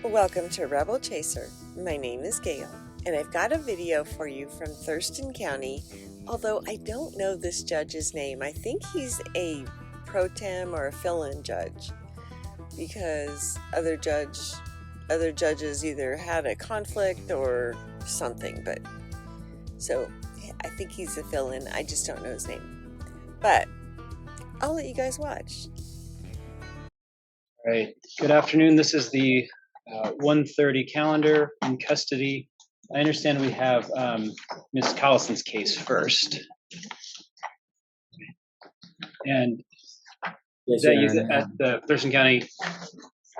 Welcome to Rebel Chaser. My name is Gail, and I've got a video for you from Thurston County, although I don't know this judge's name. I think he's a pro tem or a fill-in judge, because other judges either had a conflict or something, but so I think he's a fill-in. I just don't know his name, but I'll let you guys watch. All right. Good afternoon. This is the 1:30 calendar in custody. I understand we have Ms. Collison's case first. And Yes, is that Your you Honor. at the Thurston County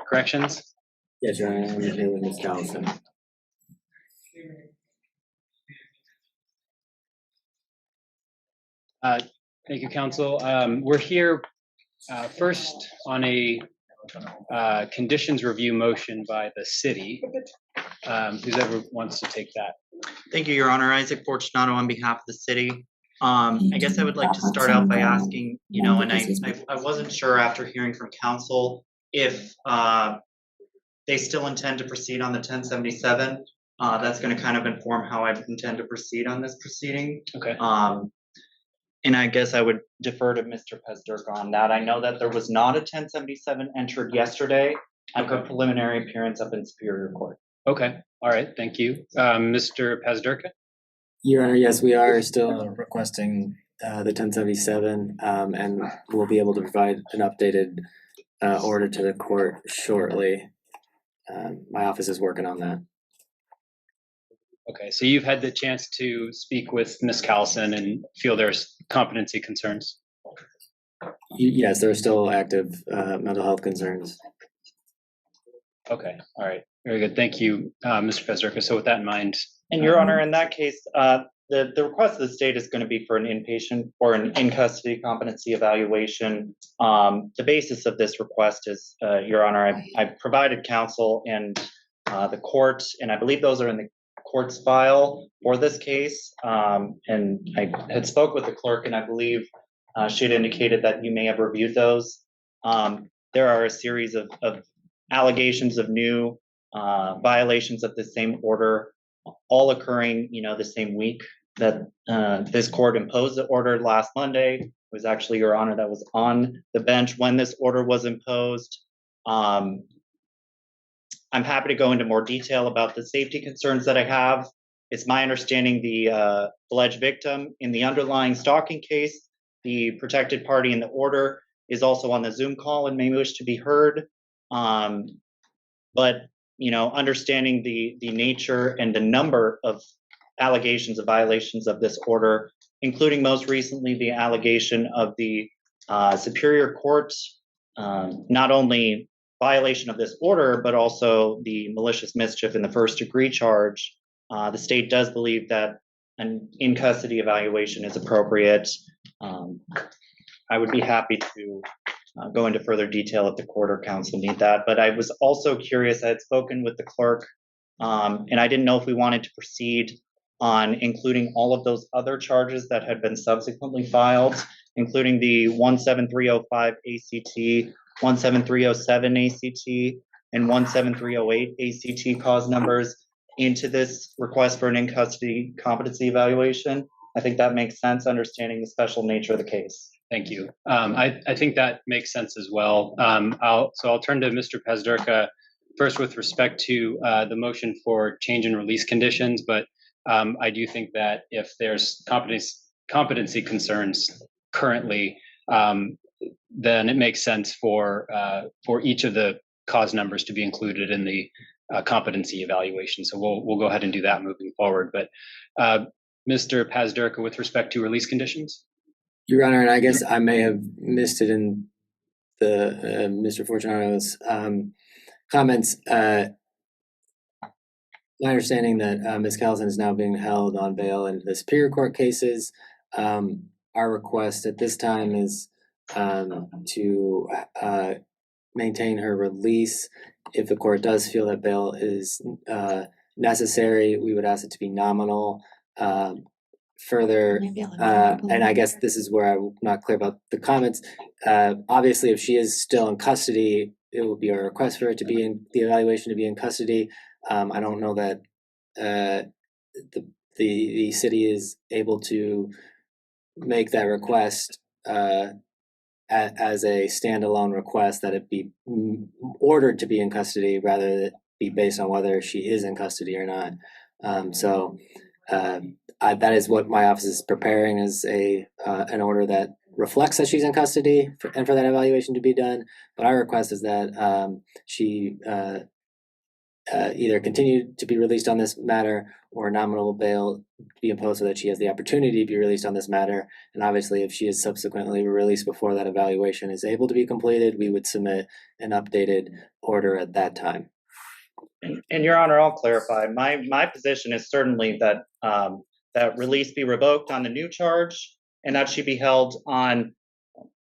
Corrections? Yes, Your Honor. I'm here with Ms. Collison. Thank you, counsel. We're here first on a conditions review motion by the city. Who's ever wants to take that? Thank you, Your Honor. Isaac Fortunato on behalf of the city. I guess I would like to start out by asking, and I wasn't sure after hearing from counsel if they still intend to proceed on the 1077. That's going to kind of inform how I intend to proceed on this proceeding. Okay. And I guess I would defer to Mr. Pesdirk on that. I know that there was not a 1077 entered yesterday. I have a preliminary appearance up in Superior Court. Okay. All right. Thank you. Mr. Pesdirk? Your Honor, yes, we are still requesting the 1077, and we'll be able to provide an updated order to the court shortly. My office is working on that. Okay, so you've had the chance to speak with Ms. Callison and feel there's competency concerns? Yes, there are still active mental health concerns. Okay, all right, very good. Thank you, Mr. Pesdirk. So with that in mind. And Your Honor, in that case, the request of the state is going to be for an inpatient or an in-custody competency evaluation. The basis of this request is, Your Honor, I provided counsel and the court, and I believe those are in the court's file for this case. And I had spoke with the clerk, and I believe she had indicated that you may have reviewed those. There are a series of allegations of new violations of the same order, all occurring, the same week that this court imposed the order last Monday. It was actually, Your Honor, that was on the bench when this order was imposed. I'm happy to go into more detail about the safety concerns that I have. It's my understanding the alleged victim in the underlying stalking case, the protected party in the order, is also on the Zoom call and may wish to be heard. But understanding the nature and the number of allegations of violations of this order, including most recently the allegation of the Superior Court, not only violation of this order, but also the malicious mischief in the first degree charge, the state does believe that an in-custody evaluation is appropriate. I would be happy to go into further detail if the court or counsel need that. But I was also curious, I had spoken with the clerk, and I didn't know if we wanted to proceed on including all of those other charges that had been subsequently filed, including the 17305 ACT, 17307 ACT, and 17308 ACT cause numbers into this request for an in-custody competency evaluation. I think that makes sense, understanding the special nature of the case. Thank you. I think that makes sense as well. I'll turn to Mr. Pesdirk first with respect to the motion for change in release conditions, but I do think that if there's competency concerns currently, then it makes sense for each of the cause numbers to be included in the competency evaluation. So we'll go ahead and do that moving forward. But Mr. Pesdirk, with respect to release conditions? Your Honor, and I guess I may have missed it in the Mr. Fortunato's comments. My understanding that Ms. Callison is now being held on bail in the Superior Court cases. Our request at this time is to maintain her release. If the court does feel that bail is necessary, we would ask it to be nominal. Further, and I guess this is where I'm not clear about the comments. Obviously, if she is still in custody, it will be a request for it to be in the evaluation to be in custody. I don't know that the city is able to make that request as a standalone request, that it be ordered to be in custody rather than be based on whether she is in custody or not. That is what my office is preparing, as an order that reflects that she's in custody and for that evaluation to be done. But our request is that she either continue to be released on this matter or nominal bail be imposed so that she has the opportunity to be released on this matter. And obviously, if she is subsequently released before that evaluation is able to be completed, we would submit an updated order at that time. And Your Honor, I'll clarify. My position is certainly that that release be revoked on the new charge, and that she be held on.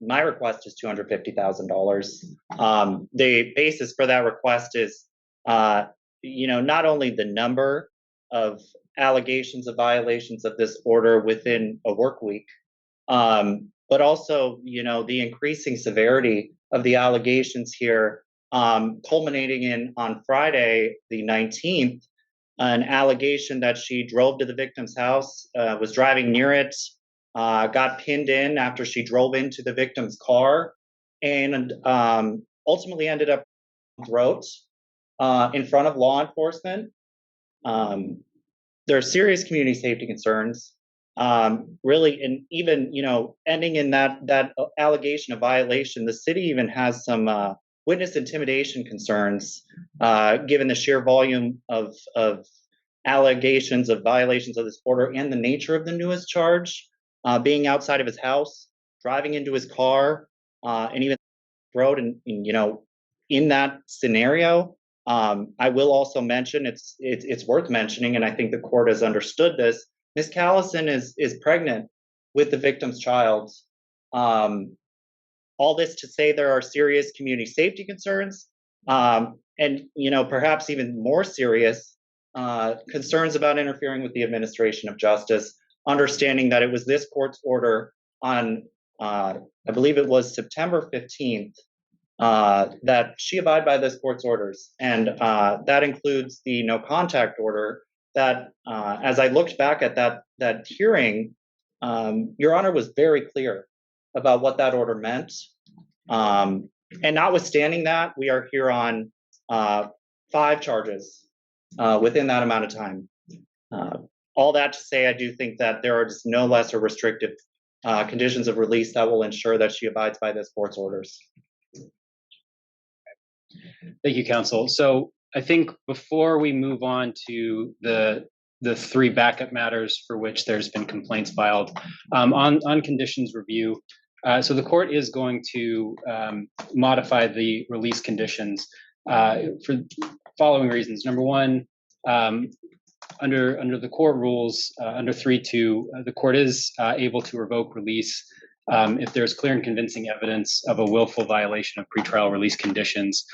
My request is $250,000. The basis for that request is, not only the number of allegations of violations of this order within a work week, but also, the increasing severity of the allegations here, culminating in on Friday, the 19th, an allegation that she drove to the victim's house, was driving near it, got pinned in after she drove into the victim's car, and ultimately ended up throat in front of law enforcement. There are serious community safety concerns, really, and even ending in that allegation of violation. The city even has some witness intimidation concerns, given the sheer volume of allegations of violations of this order and the nature of the newest charge, being outside of his house, driving into his car, and even throat. And in that scenario, I will also mention, it's worth mentioning, and I think the court has understood this. Ms. Callison is pregnant with the victim's child. All this to say there are serious community safety concerns, and perhaps even more serious concerns about interfering with the administration of justice. Understanding that it was this court's order on, I believe it was September 15th, that she abide by this court's orders, and that includes the no contact order. That, as I looked back at that hearing, Your Honor was very clear about what that order meant. And notwithstanding that, we are here on 5 charges within that amount of time. All that to say, I do think that there are just no lesser restrictive conditions of release that will ensure that she abides by this court's orders. Thank you, counsel. So I think before we move on to the 3 backup matters for which there's been complaints filed, on conditions review, so the court is going to modify the release conditions for following reasons. Number one, under the court rules, under 3.2, the court is able to revoke release if there's clear and convincing evidence of a willful violation of pretrial release conditions.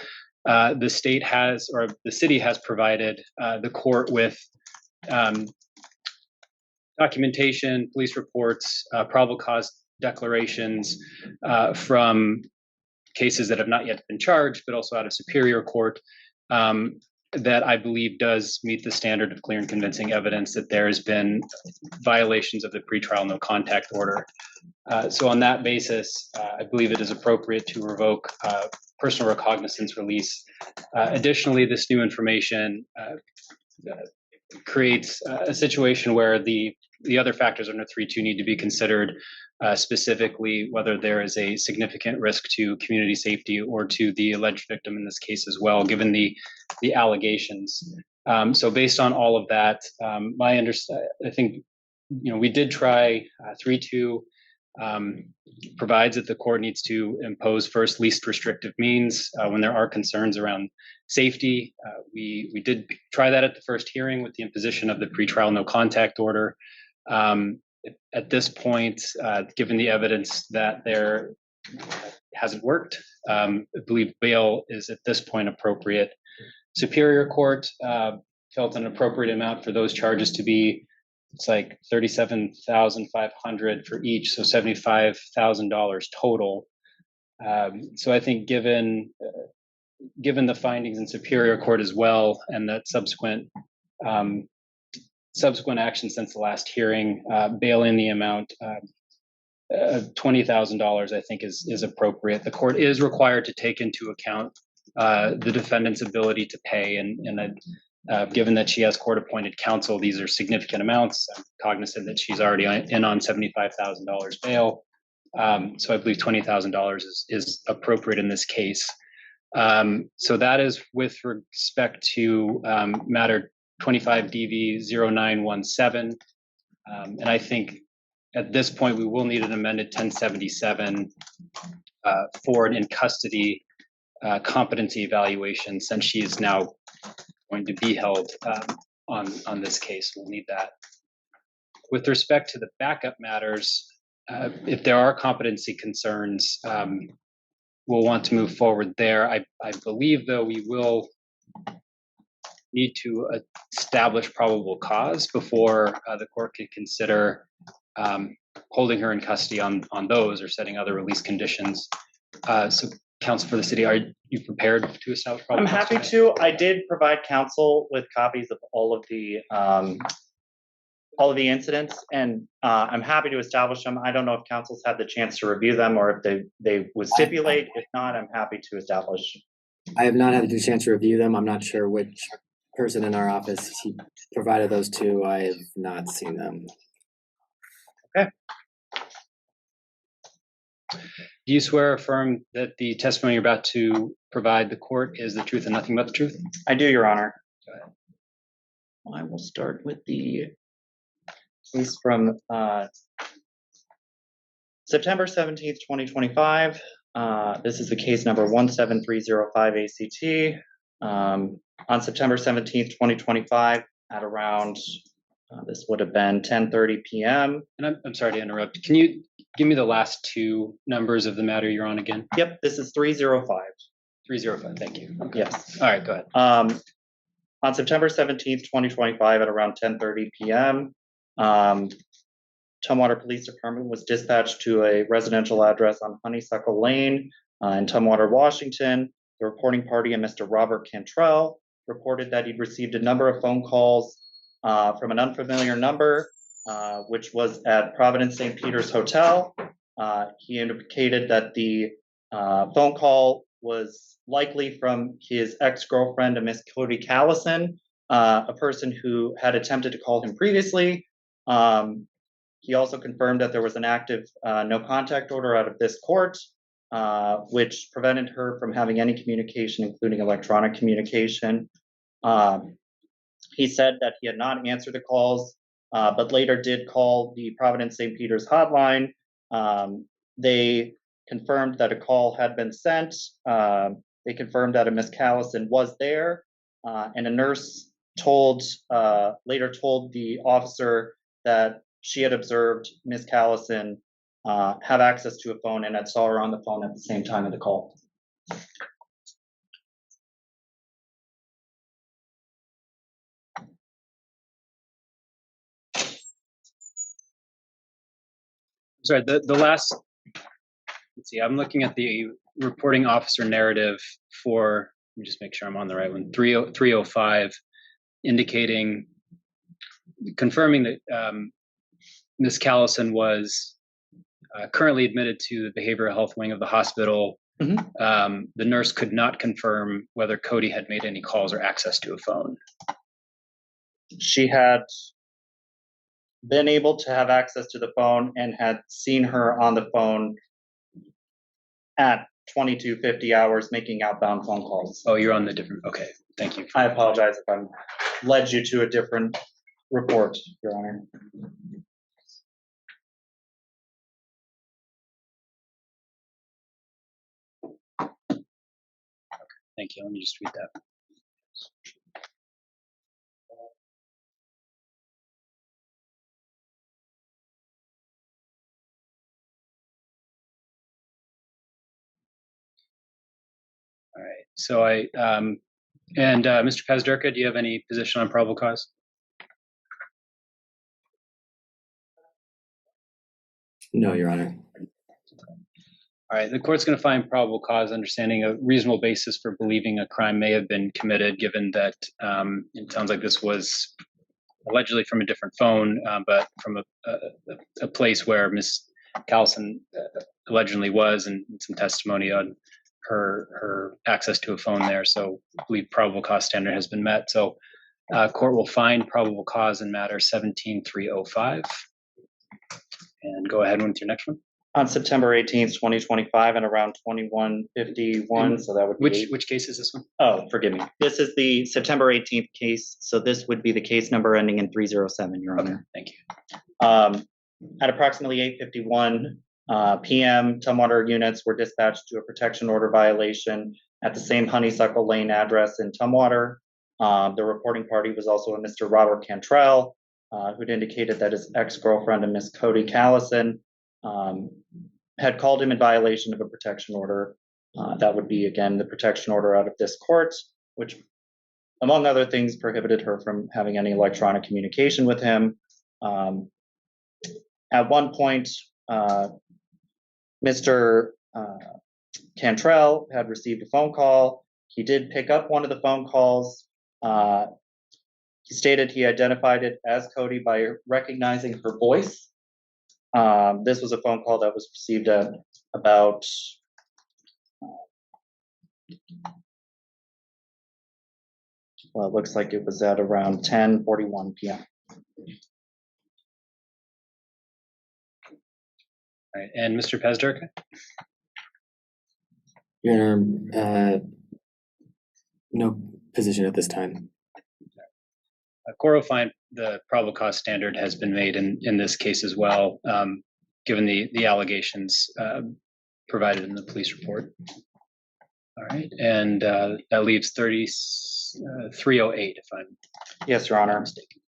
The state has, or the city has provided the court with documentation, police reports, probable cause declarations from cases that have not yet been charged, but also out of Superior Court, that I believe does meet the standard of clear and convincing evidence that there has been violations of the pretrial no contact order. So on that basis, I believe it is appropriate to revoke personal recognizance release. Additionally, this new information creates a situation where the other factors under 3.2 need to be considered, specifically whether there is a significant risk to community safety or to the alleged victim in this case as well, given the allegations. So based on all of that, I think we did try 3.2. Provides that the court needs to impose first least restrictive means when there are concerns around safety. We did try that at the first hearing with the imposition of the pretrial no contact order. At this point, given the evidence that there hasn't worked, I believe bail is at this point appropriate. Superior Court felt an appropriate amount for those charges to be, it's like $37,500 for each, so $75,000 total. So I think given given the findings in Superior Court as well, and that subsequent action since the last hearing, bail in the amount $20,000, I think, is appropriate. The court is required to take into account the defendant's ability to pay, and given that she has court-appointed counsel, these are significant amounts. I'm cognizant that she's already in on $75,000 bail, so I believe $20,000 is appropriate in this case. So that is with respect to matter 25 DV 0917, and I think at this point we will need an amended 1077 for an in custody competency evaluation, since she is now going to be held on this case. We'll need that. With respect to the backup matters, if there are competency concerns, we'll want to move forward there. I believe, though, we will need to establish probable cause before the court can consider holding her in custody on those, or setting other release conditions. So, counsel for the city, are you prepared to establish probable cause? I'm happy to. I did provide counsel with copies of all of the incidents, and I'm happy to establish them. I don't know if counsel's had the chance to review them, or if they would stipulate. If not, I'm happy to establish. I have not had the chance to review them. I'm not sure which person in our office he provided those to. I have not seen them. Okay. Do you swear or affirm that the testimony you're about to provide the court is the truth and nothing but the truth? I do, Your Honor. I will start with the case from September 17th, 2025. This is the case number 17305 ACT. On September 17th, 2025, at around, this would have been 10:30 p.m. And I'm sorry to interrupt. Can you give me the last two numbers of the matter you're on again? Yep, this is 305. 305, thank you. Okay. Yes. All right, go ahead. On September 17th, 2025, at around 10:30 p.m., Tumwater Police Department was dispatched to a residential address on Honeysuckle Lane in Tumwater, Washington. The reporting party, a Mr. Robert Cantrell, reported that he'd received a number of phone calls from an unfamiliar number, which was at Providence St. Peter's Hotel. He indicated that the phone call was likely from his ex-girlfriend, a Miss Cody Callison, a person who had attempted to call him previously. He also confirmed that there was an active no contact order out of this court, which prevented her from having any communication, including electronic communication. He said that he had not answered the calls, but later did call the Providence St. Peter's hotline. They confirmed that a call had been sent. They confirmed that a Miss Callison was there, and a nurse later told the officer that she had observed Miss Callison have access to a phone and had saw her on the phone at the same time of the call. Sorry, the last, let's see, I'm looking at the reporting officer narrative for, let me just make sure I'm on the right one, 305, confirming that Ms. Callison was currently admitted to the behavioral health wing of the hospital. Mm-hmm. The nurse could not confirm whether Cody had made any calls or access to a phone. She had been able to have access to the phone and had seen her on the phone at 22:50 hours making outbound phone calls. Oh, you're on the different, okay, thank you. I apologize if I'm led you to a different report, Your Honor. Thank you, let me just read that. All right, so Mr. Pazderka, do you have any position on probable cause? No, Your Honor. All right, the court's going to find probable cause, understanding a reasonable basis for believing a crime may have been committed, given that it sounds like this was allegedly from a different phone, but from a place where Miss Callison allegedly was, and some testimony on her access to a phone there. So I believe probable cause standard has been met. So court will find probable cause in matter 17305. And go ahead with your next one. On September 18th, 2025, and around 21:51. So that would be which case is this one? Oh, forgive me. This is the September 18th case. So this would be the case number ending in 307, Your Honor. Thank you. At approximately 8:51 p.m., Tumwater units were dispatched to a protection order violation at the same Honeysuckle Lane address in Tumwater. The reporting party was also a Mr. Robert Cantrell, who'd indicated that his ex-girlfriend, Miss Cody Callison, had called him in violation of a protection order. That would be, again, the protection order out of this court, which, among other things, prohibited her from having any electronic communication with him. At one point, Mr. Cantrell had received a phone call. He did pick up one of the phone calls. He stated he identified it as Cody by recognizing her voice. This was a phone call that was received at about well, it looks like it was at around 10:41 p.m. All right, and Mr. Pezderka? Your Honor, no position at this time. Court will find the probable cause standard has been made in this case as well, given the allegations provided in the police report. All right, and that leaves 308, if I'm Yes, Your Honor. mistaken.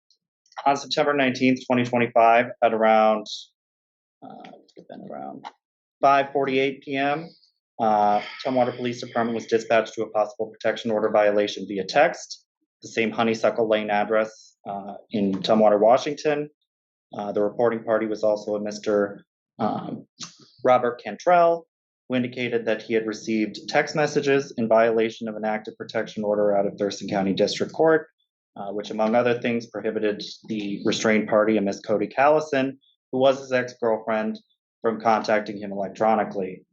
On September 19th, 2025, at around 5:48 p.m., Tumwater Police Department was dispatched to a possible protection order violation via text, the same Honeysuckle Lane address in Tumwater, Washington. The reporting party was also a Mr. Robert Cantrell, who indicated that he had received text messages in violation of an active protection order out of Thurston County District Court, which, among other things, prohibited the restrained party, a Miss Cody Callison, who was his ex-girlfriend, from contacting him electronically.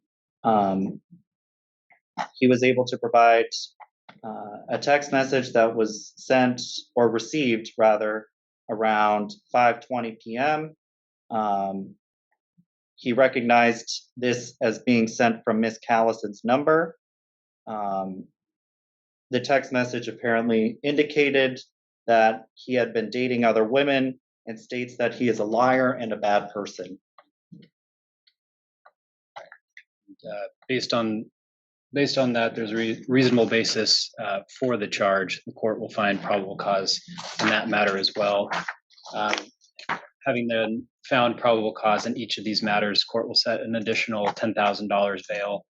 He was able to provide a text message that was sent, or received rather, around 5:20 p.m. He recognized this as being sent from Miss Callison's number. The text message apparently indicated that he had been dating other women, and states that he is a liar and a bad person. Based on that, there's a reasonable basis for the charge. The court will find probable cause in that matter as well. Having then found probable cause in each of these matters, court will set an additional $10,000 bail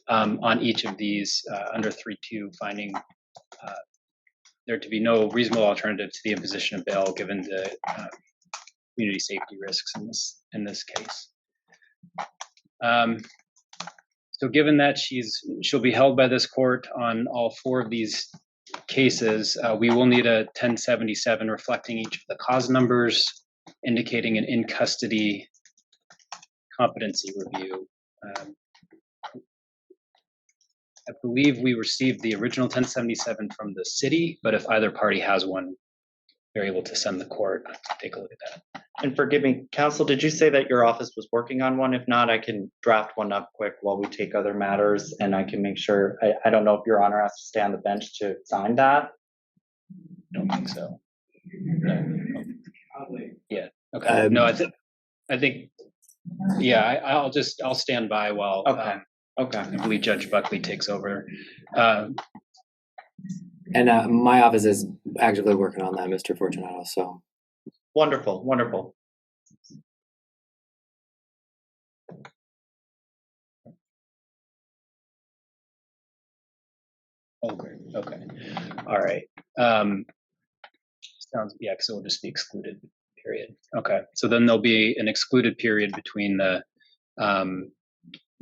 on each of these under 3.2, finding there to be no reasonable alternative to the imposition of bail given the community safety risks in this case. So given that she'll be held by this court on all four of these cases, we will need a 1077 reflecting each of the cause numbers, indicating an in-custody competency review. I believe we received the original 1077 from the city, but if either party has one, they're able to send the court to take a look at that. And forgive me, counsel, did you say that your office was working on one? If not, I can draft one up quick while we take other matters, and I can make sure. I don't know if Your Honor has to stay on the bench to sign that. Don't think so. No. Yeah. Okay. No, I think. Yeah, I'll stand by while. Okay. Okay. I believe Judge Buckley takes over. And my office is actively working on that, Mr. Fortunato. So Wonderful. Wonderful. Oh, great. Okay. All right. Sounds, yeah, because it will just be excluded period. Okay. So then there'll be an excluded period between the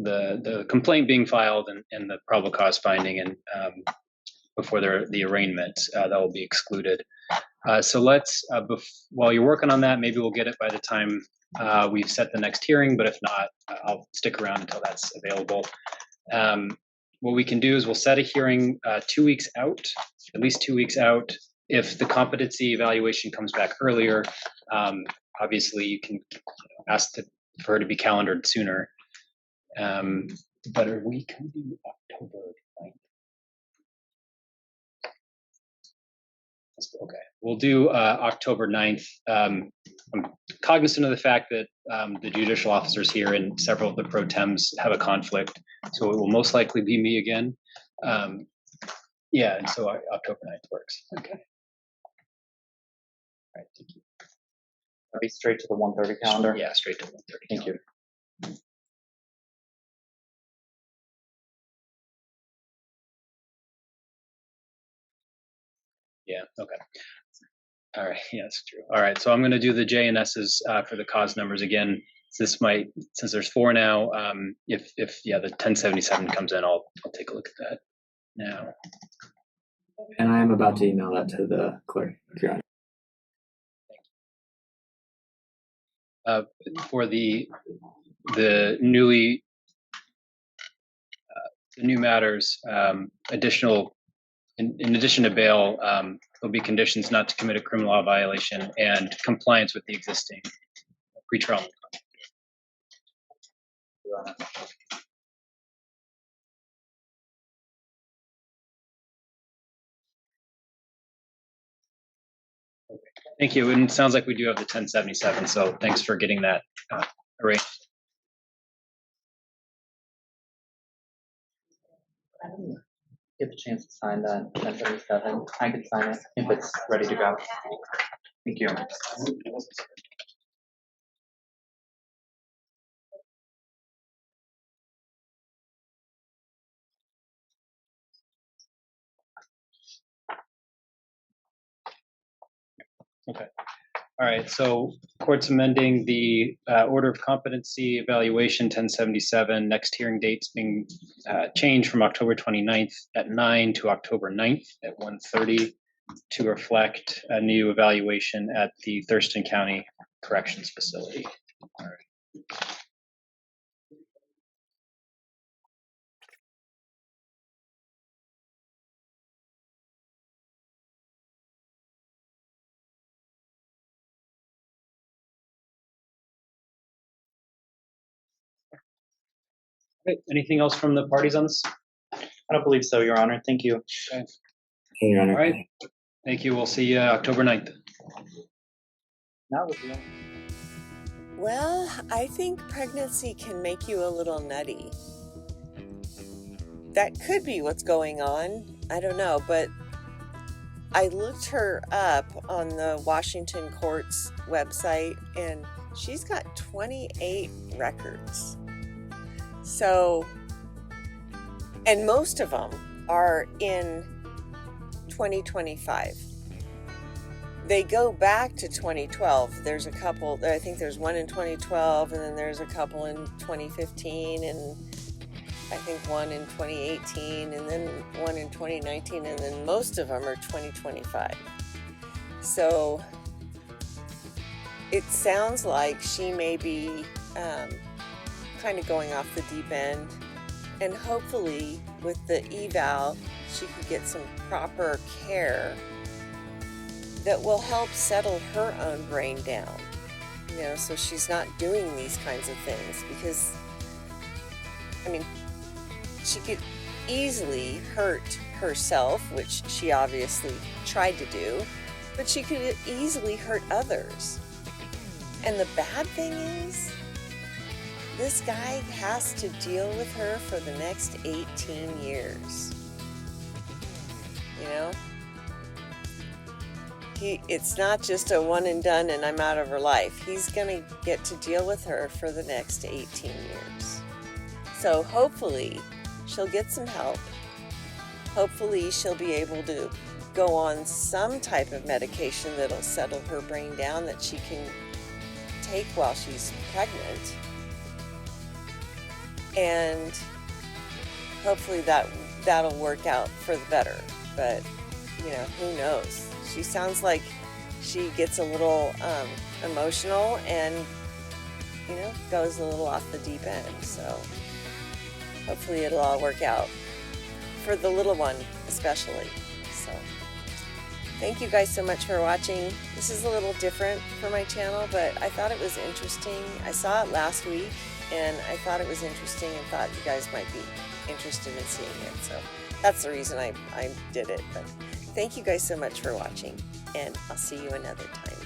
the complaint being filed and the probable cause finding, and before the arraignment, that will be excluded. So let's, while you're working on that, maybe we'll get it by the time we've set the next hearing, but if not, I'll stick around until that's available. What we can do is we'll set a hearing 2 weeks out, at least 2 weeks out. If the competency evaluation comes back earlier, obviously you can ask for her to be calendared sooner. But are we can do October 9th? Okay, we'll do October 9th. I'm cognizant of the fact that the judicial officers here and several of the pro tems have a conflict, so it will most likely be me again. Yeah, and so October 9th works. Okay. All right, thank you. I'll be straight to the 1:30 calendar. Yeah, straight to 1:30. Thank you. Yeah, okay. All right, yeah, that's true. All right, so I'm going to do the J and S's for the cause numbers again. This might, since there's 4 now, if yeah, the 1077 comes in, I'll take a look at that now. And I am about to email that to the clerk. For the newly the new matters, additional in addition to bail, there'll be conditions not to commit a criminal law violation and compliance with the existing pretrial. Thank you. And it sounds like we do have the 1077, so thanks for getting that arranged. I didn't get the chance to sign that 1077. I can sign it if it's ready to go. Thank you. Okay. All right. So court's amending the order of competency evaluation 1077. Next hearing dates being changed from October 29th at 9 to October 9th at 1:30 to reflect a new evaluation at the Thurston County Corrections Facility. All right. Okay. Anything else from the parties on this? I don't believe so, Your Honor. Thank you. Okay. Hey, Your Honor. All right. Thank you. We'll see you October 9th. That was the Well, I think pregnancy can make you a little nutty. That could be what's going on. I don't know, but I looked her up on the Washington Court's website, and she's got 28 records. So, and most of them are in 2025. They go back to 2012. There's a couple, I think there's one in 2012, and then there's a couple in 2015, and I think one in 2018, and then one in 2019, and then most of them are 2025. So it sounds like she may be kind of going off the deep end, and hopefully with the eval she could get some proper care that will help settle her own brain down, you know, so she's not doing these kinds of things. Because I mean, she could easily hurt herself, which she obviously tried to do, but she could easily hurt others. And the bad thing is, this guy has to deal with her for the next 18 years. You know? It's not just a one and done and I'm out of her life. He's gonna get to deal with her for the next 18 years. So hopefully she'll get some help. Hopefully she'll be able to go on some type of medication that'll settle her brain down that she can take while she's pregnant. and hopefully that'll work out for the better. But who knows? She sounds like she gets a little emotional and goes a little off the deep end. So hopefully it'll all work out for the little one especially. So thank you guys so much for watching. This is a little different for my channel, but I thought it was interesting. I saw it last week and I thought it was interesting and thought you guys might be interested in seeing it. So that's the reason I did it. But thank you guys so much for watching, and I'll see you another time.